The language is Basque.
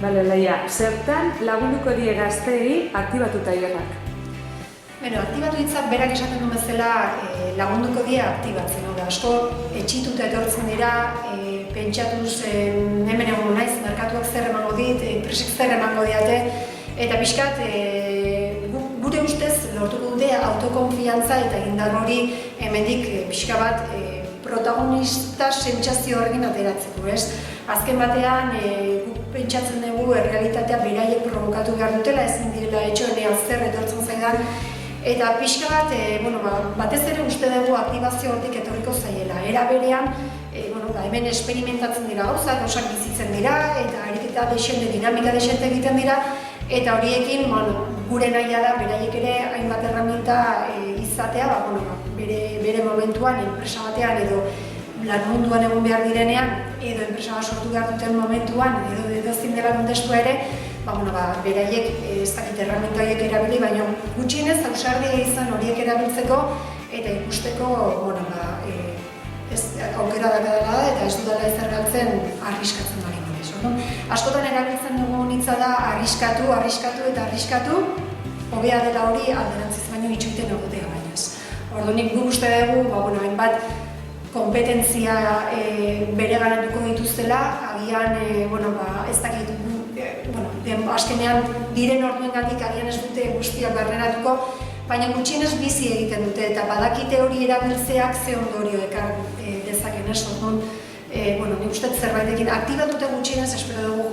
Bale, Laia, zertan lagunduko die gazteei aktibatu tailerrak? Aktibatu hitzak berak esaten du bezala lagunduko die aktibatzen. Asko etxituta etortzen dira, pentsatuz hemen egon naiz, merkatuak zer emango dit, enpresek zer emango diate, eta pixkat gure ustez lortuko dute autokonfiantza eta indar hori hemendik pixka bat protagonista sentsazio horrekin ateratzeko, ez? Azken batean, guk pentsatzen dugu errealitatea beraiek provokatu behar dutela, ezin direla etxoenean zer etortzen zaidan, eta pixka bat, batez ere uste dugu aktibazio hortik etorriko zaiela. Era berean, hemen experimentatzen dira gauzak bizitzen dira, eta ariketa desente, dinamika desente egiten dira, eta horiekin gure nahia da beraiek ere hainbat erraminta izatea, bere momentuan, enpresa batean edo lan munduan egon behar direnean, edo enpresa bat sortu behar duten momentuan, edo ezin dela kontestua ere, beraiek ez dakit erraminta horiek erabili, baina gutxienez ausardia izan horiek erabiltzeko eta ikusteko aukera dakadala da eta ez dudala ezer galtzen arriskatzen bali badez. Askotan erabiltzen dugun hitza da arriskatu eta arriskatu, hobea dela hori alderantziz baino itxoiten egotea bainaz. Orduan guk uste dugu, hainbat kompetentzia bere ganatuko dituztela, agian, ez dakit, azkenean diren orduengatik agian ez dute guztiak barneratuko, baina gutxienez bizi egiten dute eta badakite hori erabiltzeak ze ondorio ekar dezaken ez. Nik uste zerbaitekin aktibatuta gutxienez espero dugu